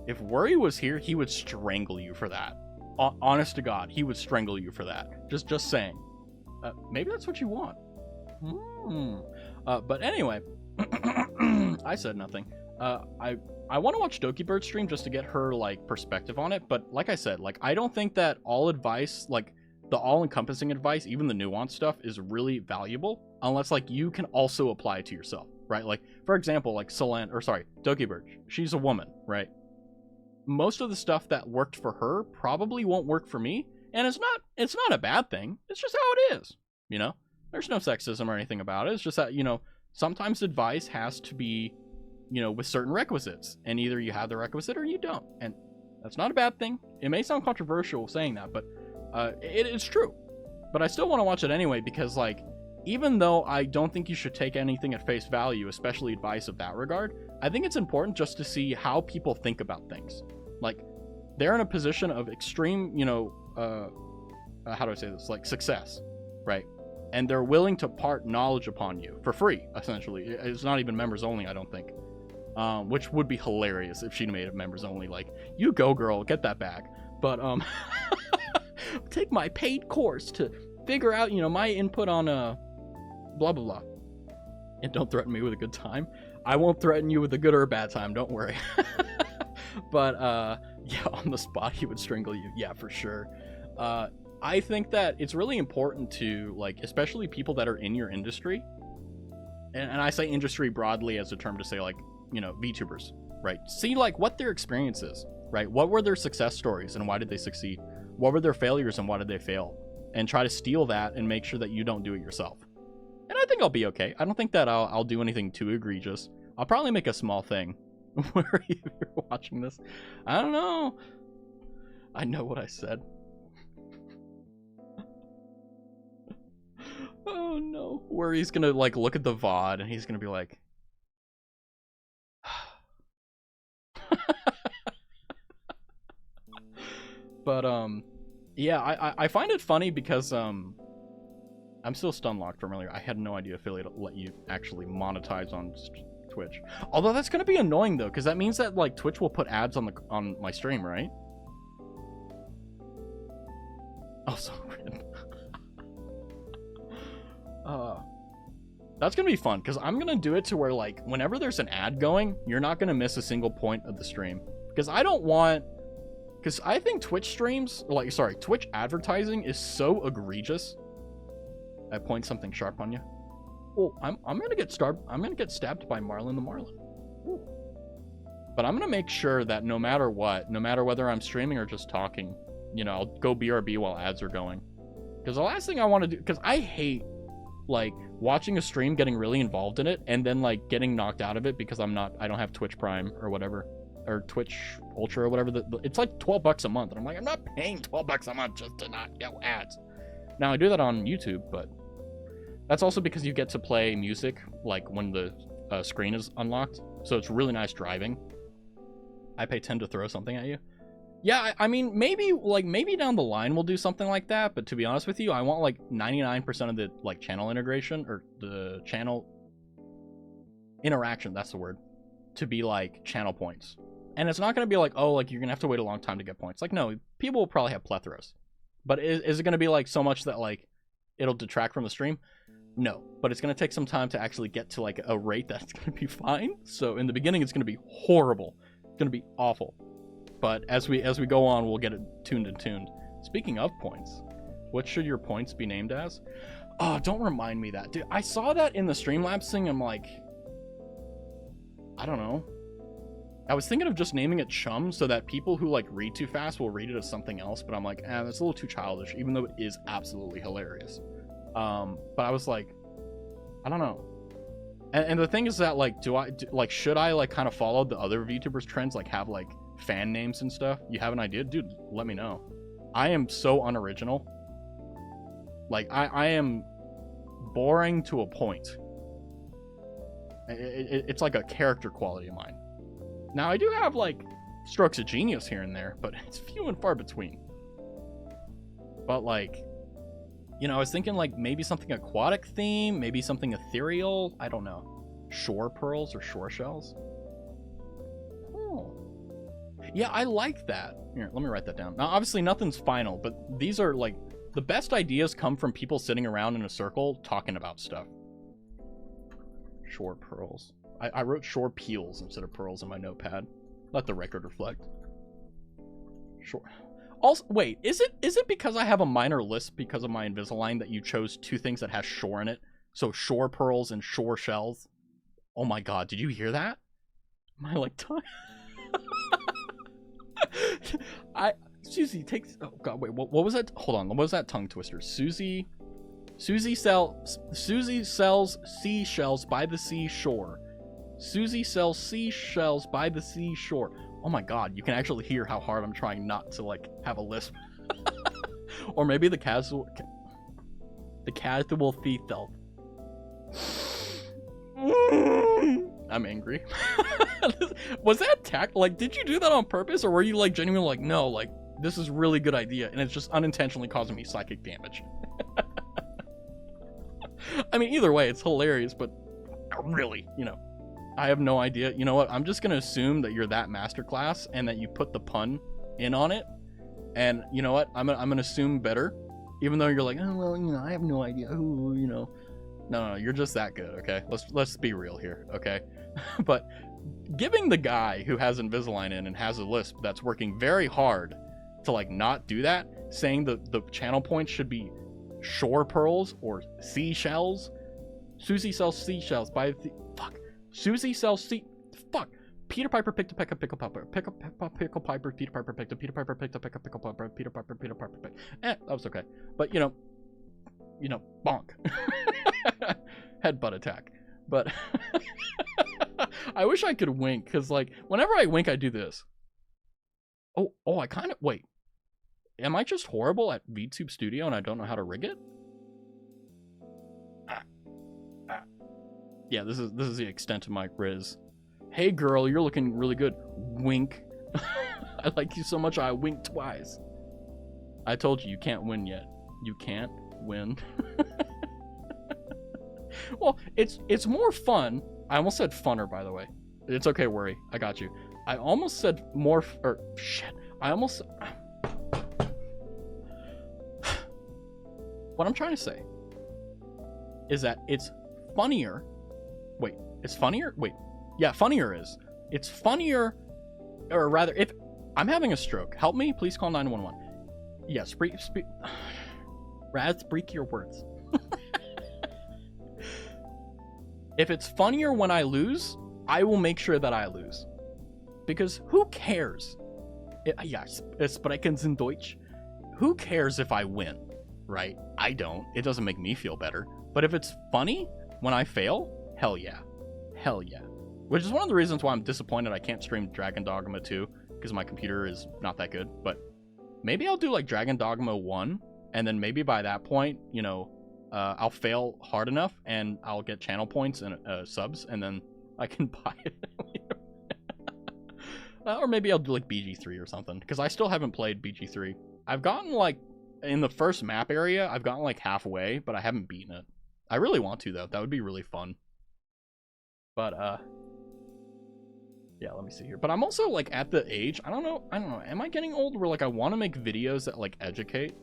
If Worry was here, he would strangle you for that. Honest to God, he would strangle you for that. Just saying. Maybe that's what you want. But anyway, I said nothing. I want to watch Dokibird stream just to get her, like, perspective on it, but like I said, like, I don't think that all advice, like, the all-encompassing advice, even the nuanced stuff, is really valuable unless, like, you can also apply it to yourself, right? Like, for example, like, Dokibird, she's a woman, right? Most of the stuff that worked for her probably won't work for me, and it's not a bad thing. It's just how it is, you know? There's no sexism or anything about it. It's just that, you know, sometimes advice has to be, you know, with certain requisites, and either you have the requisite or you don't, and that's not a bad thing. It may sound controversial saying that, but it's true. But I still want to watch it anyway, because, like, even though I don't think you should take anything at face value, especially advice of that regard, I think it's important just to see how people think about things. Like, they're in a position of extreme, you know, how do I say this, like, success, right? And they're willing to part knowledge upon you for free, essentially. It's not even members only, I don't think. Which would be hilarious if she'd made it members only. Like, you go, girl, get that bag. But take my paid course to figure out, you know, my input on blah blah blah. And don't threaten me with a good time. I won't threaten you with a good or a bad time. Don't worry. But yeah, on the spot he would strangle you. Yeah, for sure. I think that it's really important to, like, especially people that are in your industry. And I say industry broadly as a term to say, like, you know, VTubers, right? See, like, what their experience is, right? What were their success stories and why did they succeed? What were their failures and why did they fail? And try to steal that and make sure that you don't do it yourself. And I think I'll be okay. I don't think that I'll do anything too egregious. I'll probably make a small thing. Where you're watching this, I don't know. I know what I said. Oh no. Where he's gonna, like, look at the VOD and he's gonna be like, But yeah, I find it funny because I'm still stun locked from earlier. I had no idea affiliate let you actually monetize on Twitch. Although that's gonna be annoying though, because that means that like Twitch will put ads on my stream, right? Oh, so weird. That's gonna be fun because I'm gonna do it to where like whenever there's an ad going, you're not gonna miss a single point of the stream. Because I don't want, because I think Twitch streams, like Twitch advertising is so egregious. I point something sharp on you. Oh, I'm gonna get stabbed. I'm gonna get stabbed by Marlin the Marlin. Ooh. But I'm gonna make sure that no matter what, no matter whether I'm streaming or just talking, you know, I'll go BRB while ads are going. Because the last thing I want to do, because I hate like watching a stream, getting really involved in it, and then like getting knocked out of it because I don't have Twitch Prime or whatever, or Twitch Ultra or whatever. It's like $12 a month, and I'm like, I'm not paying $12 a month just to not get ads. Now I do that on YouTube, but that's also because you get to play music like when the screen is unlocked, so it's really nice driving. I pay 10 to throw something at you. Yeah, I mean, maybe down the line we'll do something like that, but to be honest with you, I want like 99% of the like channel integration, or the channel interaction, that's the word, to be like channel points. And it's not going to be like, oh, like you're going to have to wait a long time to get points. Like, no, people will probably have plethoras. But is it going to be like so much that like it'll detract from the stream? No, but it's going to take some time to actually get to like a rate that's going to be fine. So in the beginning, it's going to be horrible. It's going to be awful. But as we go on, we'll get it tuned. Speaking of points, what should your points be named as? Oh, don't remind me that. Dude, I saw that in the Streamlabs thing. I'm like, I don't know. I was thinking of just naming it Chum so that people who like read too fast will read it as something else. But I'm like, that's a little too childish, even though it is absolutely hilarious. But I was like, I don't know. And the thing is that like, should I like kind of follow the other VTubers trends, like have like fan names and stuff? You have an idea, dude? Let me know. I am so unoriginal. Like I am boring to a point. It's like a character quality of mine. Now I do have like strokes of genius here and there, but it's few and far between. But like, you know, I was thinking like maybe something aquatic theme, maybe something ethereal. I don't know. Shore pearls or shore shells. Oh. Yeah, I like that. Here, let me write that down. Now, obviously nothing's final, but these are like, the best ideas come from people sitting around in a circle talking about stuff. Shore pearls. I wrote shore peels instead of pearls in my notepad. Let the record reflect. Shore. Also, wait, is it because I have a minor lisp because of my Invisalign that you chose two things that has shore in it? So shore pearls and shore shells. Oh my god, did you hear that? My like tongue. Susie takes. Oh god, wait. What was that? Hold on. What was that tongue twister? Susie sells seashells by the seashore. Susie sells seashells by the seashore. Oh my god, you can actually hear how hard I'm trying not to like have a lisp. Or maybe the casual thief felt. I'm angry. Was that like, did you do that on purpose, or were you like genuinely like, no, like this is a really good idea and it's just unintentionally causing me psychic damage? I mean, either way, it's hilarious, but really, you know, I have no idea. You know what? I'm just gonna assume that you're that masterclass and that you put the pun in on it. And you know what? I'm gonna assume better, even though you're like, oh well, you know, I have no idea. Ooh, you know, no, you're just that good. Okay, let's be real here. Okay, but giving the guy who has Invisalign in and has a lisp that's working very hard to like not do that, saying the channel points should be shore pearls or seashells. Susie sells seashells by the Susie sells Peter Piper picked a peck of pickle pepper. Pickle Piper. Peter Piper picked a Peter Piper picked a peck of pickle pepper. Peter Piper picked. That was okay. But you know, bonk. Headbutt attack. But I wish I could wink, because like whenever I wink, I do this. Oh, I kind of wait. Am I just horrible at VTube Studio and I don't know how to rig it? Yeah, this is the extent of my riz. Hey girl, you're looking really good. Wink. I like you so much I wink twice. I told you, you can't win yet. You can't win. Well, it's more fun. I almost said funner, by the way. It's okay, worry. I got you. I almost said more, shit. I almost... What I'm trying to say is that it's funnier. Wait, it's funnier? Wait. Yeah, funnier is. It's funnier, or rather, if I'm having a stroke, help me, please call 911. Yeah, Raz, speak your words. If it's funnier when I lose, I will make sure that I lose. Because who cares? Ja, sprechen Sie Deutsch? Who cares if I win, right? I don't. It doesn't make me feel better. But if it's funny when I fail, hell yeah. Hell yeah. Which is one of the reasons why I'm disappointed I can't stream Dragon Dogma 2, because my computer is not that good. But maybe I'll do like Dragon Dogma 1, and then maybe by that point, you know, I'll fail hard enough and I'll get channel points and subs, and then I can buy it. Or maybe I'll do like BG3 or something, because I still haven't played BG3. I've gotten like, in the first map area, I've gotten like halfway, but I haven't beaten it. I really want to, though. That would be really fun. But, yeah, let me see here. But I'm also like at the age, I don't know, am I getting old where like I want to make videos that like educate?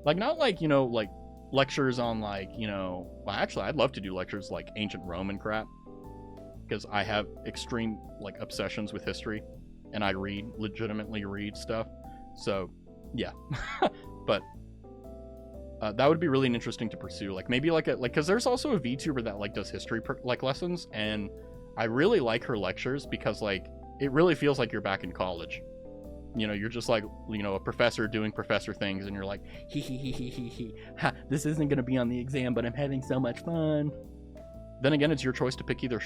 Like, not like, you know, like lectures on like, you know, well, actually I'd love to do lectures like ancient Roman crap, because I have extreme like obsessions with history and I legitimately read stuff. So yeah. But that would be really interesting to pursue. Like maybe like because there's also a VTuber that like does history like lessons, and I really like her lectures because like it really feels like you're back in college. You know, you're just like, you know, a professor doing professor things, and you're like, ha, this isn't gonna be on the exam, but I'm having so much fun. Then again, it's your choice to pick either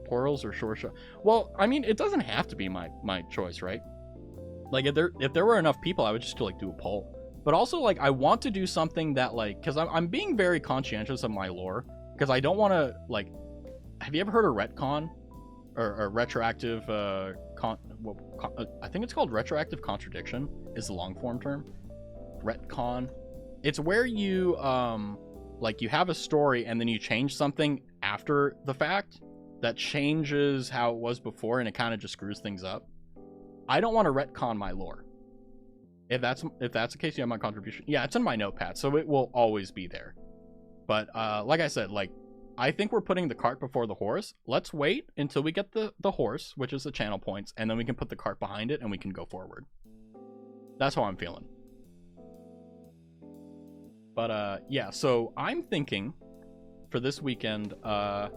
plurals or short. Well, I mean, it doesn't have to be my choice, right? Like if there were enough people, I would just like do a poll. But also like I want to do something that like, because I'm being very conscientious of my lore, because I don't want to like. Have you ever heard of retcon or retroactive? I think it's called retroactive contradiction is the long form term. Retcon. It's where you like you have a story and then you change something after the fact that changes how it was before, and it kind of just screws things up. I don't want to retcon my lore. If that's the case, you have my contribution. Yeah, it's in my notepad, so it will always be there. But like I said, like I think we're putting the cart before the horse. Let's wait until we get the horse, which is the channel points, and then we can put the cart behind it and we can go forward. That's how I'm feeling. But yeah, so I'm thinking for this weekend, I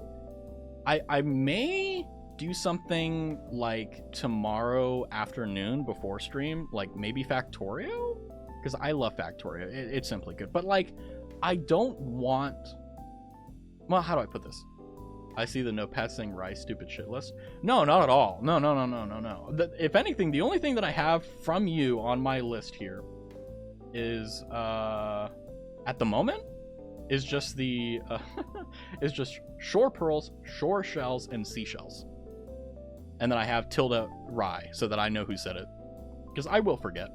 may do something like tomorrow afternoon before stream, like maybe Factorio, because I love Factorio. It's simply good. But like, I don't want. Well, how do I put this? I see the notepad saying Rice stupid shit list. No, not at all. No. If anything, the only thing that I have from you on my list here is at the moment is just the is just shore pearls, shore shells, and seashells. And then I have tilde rye so that I know who said it, because I will forget,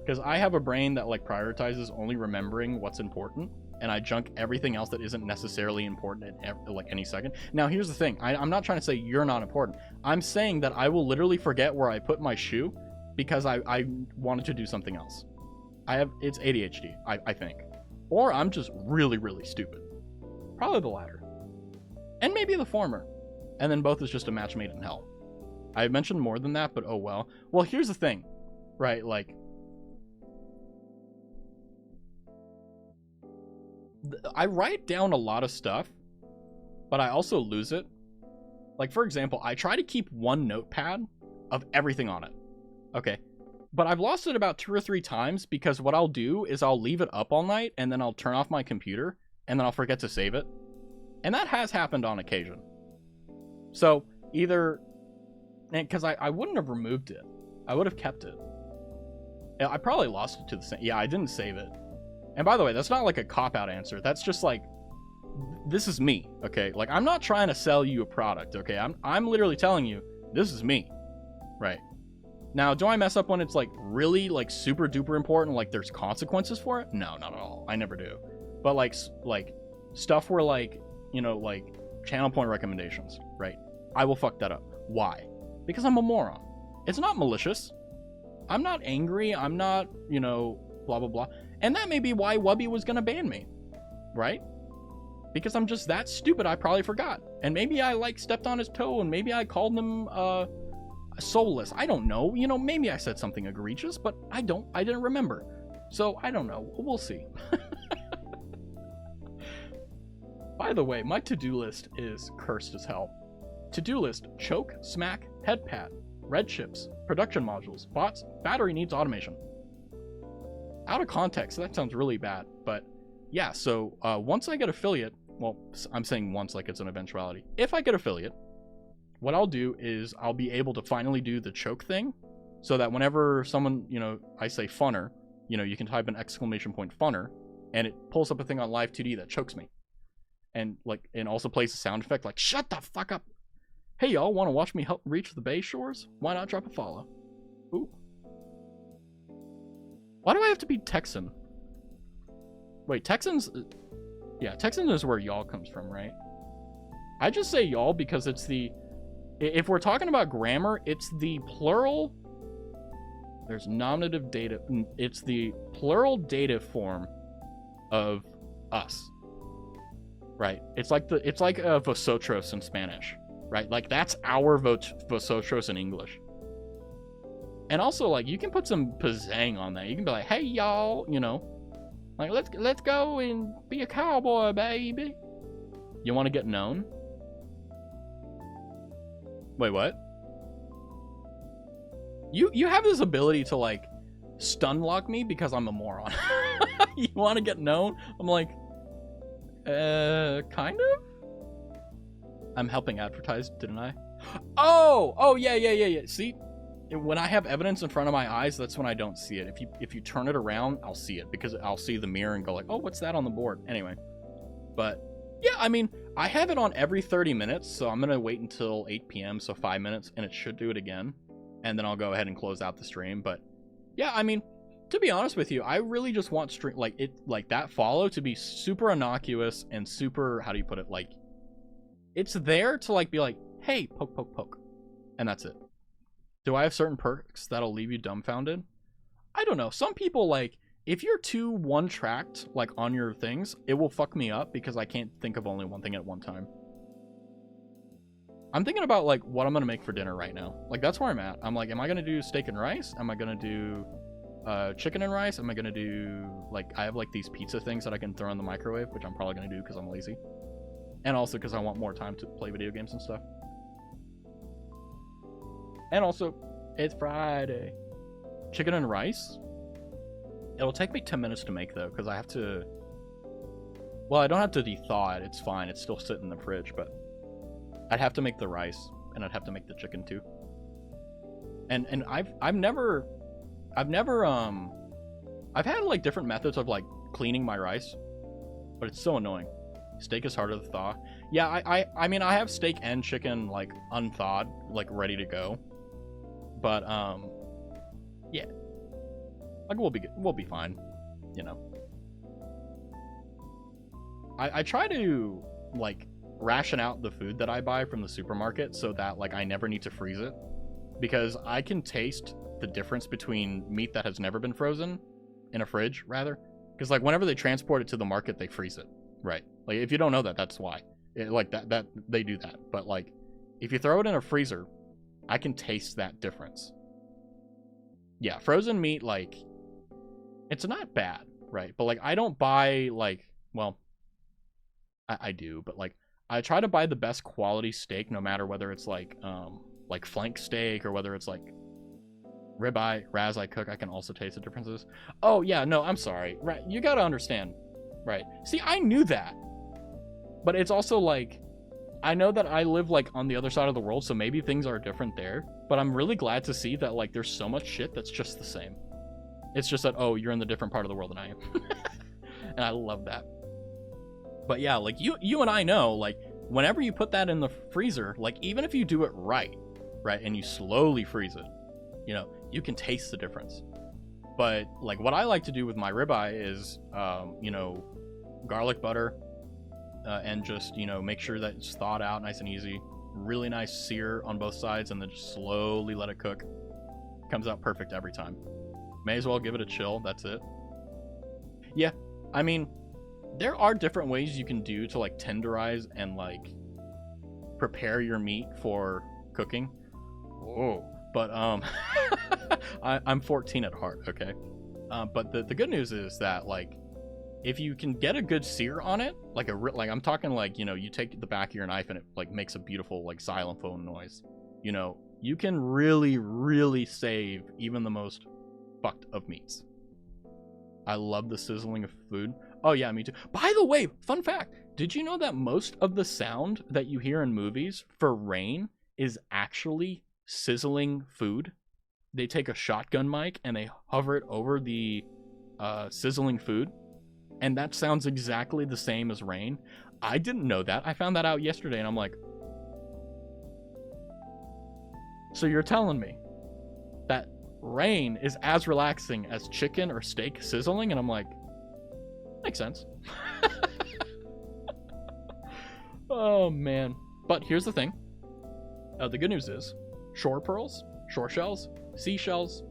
because I have a brain that like prioritizes only remembering what's important, and I junk everything else that isn't necessarily important at like any second. Now here's the thing, I'm not trying to say you're not important. I'm saying that I will literally forget where I put my shoe because I wanted to do something else. It's ADHD, I think, or I'm just really stupid. Probably the latter, and maybe the former, and then both is just a match made in hell. I mentioned more than that, but oh well. Well, here's the thing, right? Like, I write down a lot of stuff, but I also lose it. Like, for example, I try to keep one notepad of everything on it. Okay. But I've lost it about 2 or 3 times, because what I'll do is I'll leave it up all night and then I'll turn off my computer and then I'll forget to save it. And that has happened on occasion. So either, because I wouldn't have removed it, I would have kept it. I probably lost it to the same. Yeah, I didn't save it. And by the way, that's not like a cop-out answer. That's just like, this is me, okay? Like, I'm not trying to sell you a product, okay? I'm literally telling you, this is me, right? Now, do I mess up when it's like really like super duper important, like there's consequences for it? No, not at all. I never do. But like stuff where like, you know, like channel point recommendations, right? I will fuck that up. Why? Because I'm a moron. It's not malicious. I'm not angry. I'm not, you know, blah blah blah. And that may be why Wubby was gonna ban me, right? Because I'm just that stupid. I probably forgot, and maybe I like stepped on his toe, and maybe I called him soulless. I don't know. You know, maybe I said something egregious, but I didn't remember. So I don't know. We'll see. By the way, my to-do list is cursed as hell. To-do list: choke, smack, head pat, red chips, production modules, bots, battery needs automation. Out of context, that sounds really bad, but yeah, so once I get affiliate, well, I'm saying once like it's an eventuality. If I get affiliate, what I'll do is I'll be able to finally do the choke thing, so that whenever someone, you know, I say funner, you know, you can type an exclamation point funner, and it pulls up a thing on Live 2D that chokes me. And like, and also plays a sound effect like, shut the fuck up. Hey y'all, want to watch me help reach the bay shores? Why not drop a follow? Ooh. Why do I have to be Texan? Wait, Texans... Yeah, Texan is where y'all comes from, right? I just say y'all because it's the... If we're talking about grammar, it's the plural... There's nominative data... It's the plural dative form of us. Right? It's like vosotros in Spanish. Right? Like, that's our vosotros in English. And also, like, you can put some pizzang on that. You can be like, hey, y'all, you know. Like, let's go and be a cowboy, baby. You want to get known? Wait, what? You have this ability to, like, stun lock me because I'm a moron. You want to get known? I'm like, kind of? I'm helping advertise, didn't I? Oh, yeah. See? When I have evidence in front of my eyes, that's when I don't see it. If you turn it around, I'll see it, because I'll see the mirror and go like, oh, what's that on the board? Anyway, but yeah, I mean, I have it on every 30 minutes, so I'm gonna wait until 8 p.m., so 5 minutes, and it should do it again, and then I'll go ahead and close out the stream. But yeah, I mean, to be honest with you, I really just want stream like that follow to be super innocuous and super, how do you put it, like, it's there to like be like, hey, poke poke poke, and that's it. Do I have certain perks that'll leave you dumbfounded? I don't know. Some people, like, if you're too one-tracked, like, on your things, it will fuck me up because I can't think of only one thing at one time. I'm thinking about, like, what I'm going to make for dinner right now. Like, that's where I'm at. I'm like, am I going to do steak and rice? Am I going to do chicken and rice? Am I going to do, like, I have, like, these pizza things that I can throw in the microwave, which I'm probably going to do because I'm lazy. And also because I want more time to play video games and stuff. And also, it's Friday. Chicken and rice? It'll take me 10 minutes to make, though, because I have to... Well, I don't have to de-thaw it. It's fine. It's still sitting in the fridge, but... I'd have to make the rice, and I'd have to make the chicken, too. And I've had, like, different methods of, like, cleaning my rice, but it's so annoying. Steak is harder to thaw. Yeah, I mean, I have steak and chicken, like, unthawed, like, ready to go. But, yeah. Like, we'll be fine, you know. I try to, like, ration out the food that I buy from the supermarket so that, like, I never need to freeze it. Because I can taste the difference between meat that has never been frozen, in a fridge, rather. Because, like, whenever they transport it to the market, they freeze it, right? Like, if you don't know that, that's why. Like, that they do that. But, like, if you throw it in a freezer, I can taste that difference. Yeah, frozen meat, like, it's not bad, right? But, like, I don't buy, like, well, I do, but, like, I try to buy the best quality steak, no matter whether it's, like flank steak, or whether it's, like, ribeye, ras I cook. I can also taste the differences. Oh, yeah, no, I'm sorry. Right, you gotta understand, right? See, I knew that. But it's also, like, I know that I live, like, on the other side of the world, so maybe things are different there. But I'm really glad to see that, like, there's so much shit that's just the same. It's just that, oh, you're in the different part of the world than I am. And I love that. But yeah, like, you and I know, like, whenever you put that in the freezer, like, even if you do it right, and you slowly freeze it, you know, you can taste the difference. But like what I like to do with my ribeye is, you know, garlic butter, and just, you know, make sure that it's thawed out nice and easy. Really nice sear on both sides, and then just slowly let it cook. Comes out perfect every time. May as well give it a chill. That's it. Yeah, I mean, there are different ways you can do to like tenderize and like prepare your meat for cooking. Whoa. But I'm 14 at heart, okay? But the good news is that like if you can get a good sear on it, like I'm talking like, you know, you take the back of your knife and it like makes a beautiful like xylophone noise. You know, you can really save even the most fucked of meats. I love the sizzling of food. Oh yeah, me too. By the way, fun fact, did you know that most of the sound that you hear in movies for rain is actually sizzling food? They take a shotgun mic and they hover it over the sizzling food, and that sounds exactly the same as rain. I didn't know that. I found that out yesterday, and I'm like, so you're telling me that rain is as relaxing as chicken or steak sizzling? And I'm like, makes sense. Oh man. But here's the thing. The good news is shore pearls, shore shells, seashells,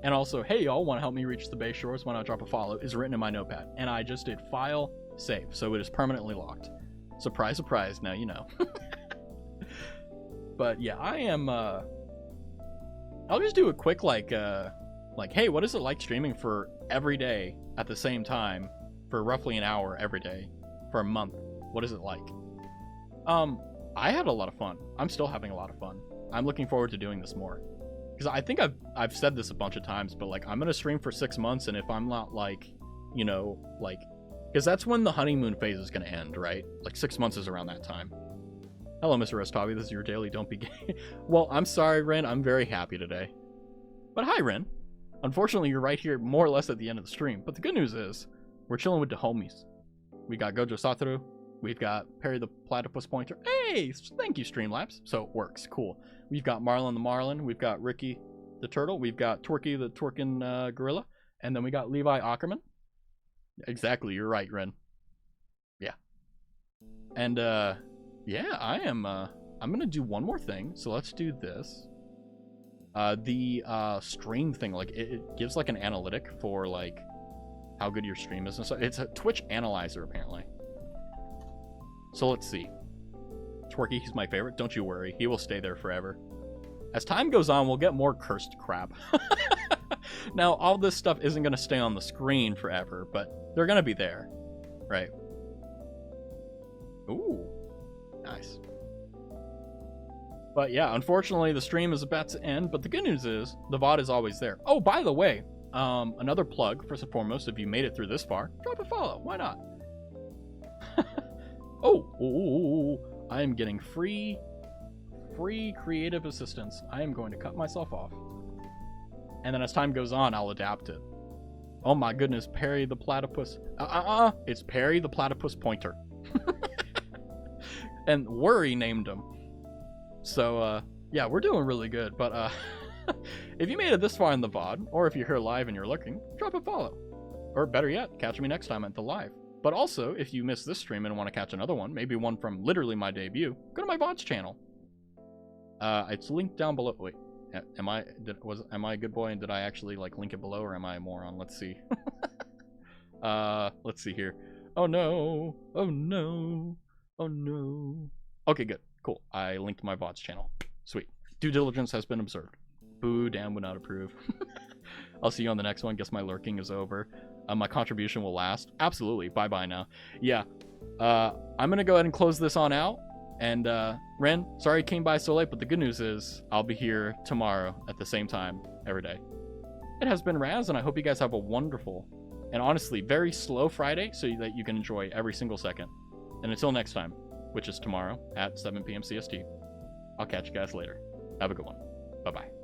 and also, hey y'all, want to help me reach the Bay Shores? Why not drop a follow? Is written in my notepad, and I just did file save, so it is permanently locked. Surprise, surprise. Now you know. But yeah, I am. I'll just do a quick like, hey, what is it like streaming for every day at the same time for roughly an hour every day for a month? What is it like? I had a lot of fun. I'm still having a lot of fun. I'm looking forward to doing this more. Because I think I've said this a bunch of times, but like I'm gonna stream for 6 months, and if I'm not like, you know, like, because that's when the honeymoon phase is gonna end, right? Like 6 months is around that time. Hello, Mr. Restavi. This is your daily Don't Be Gay. Well, I'm sorry, Ren. I'm very happy today. But hi, Ren. Unfortunately, you're right here more or less at the end of the stream. But the good news is we're chilling with the homies. We got Gojo Satoru. We've got Perry the Platypus Pointer. Hey, thank you, Streamlabs. So it works. Cool. We've got Marlon the Marlin. We've got Ricky the Turtle. We've got Twerky the Twerkin Gorilla. And then we got Levi Ackerman. Exactly. You're right, Ren. Yeah. And, yeah, I'm gonna do one more thing. So let's do this. The stream thing, like, it gives, like, an analytic for, like, how good your stream is and stuff. It's a Twitch analyzer, apparently. So let's see. Twerky, he's my favorite. Don't you worry. He will stay there forever. As time goes on, we'll get more cursed crap. Now, all this stuff isn't going to stay on the screen forever, but they're going to be there. Right? Ooh. Nice. But yeah, unfortunately, the stream is about to end, but the good news is the VOD is always there. Oh, by the way, another plug, first and foremost, if you made it through this far, drop a follow. Why not? Oh, I am getting free creative assistance. I am going to cut myself off. And then as time goes on, I'll adapt it. Oh my goodness, Perry the Platypus. It's Perry the Platypus Pointer. And Worry named him. So, yeah, we're doing really good. But, if you made it this far in the VOD, or if you're here live and you're looking, drop a follow. Or better yet, catch me next time at the live. But also, if you missed this stream and want to catch another one, maybe one from literally my debut, go to my VODs channel. It's linked down below. Wait, am I a good boy and did I actually like link it below, or am I a moron? Let's see. Let's see here. Oh no! Oh no! Oh no! Okay, good, cool. I linked my VODs channel. Sweet. Due diligence has been observed. Boo! Damn, would not approve. I'll see you on the next one. Guess my lurking is over. My contribution will last. Absolutely. Bye-bye now. Yeah. I'm going to go ahead and close this on out. And, Ren, sorry it came by so late, but the good news is I'll be here tomorrow at the same time every day. It has been Raz, and I hope you guys have a wonderful and honestly very slow Friday so that you can enjoy every single second. And until next time, which is tomorrow at 7 p.m. CST, I'll catch you guys later. Have a good one. Bye-bye.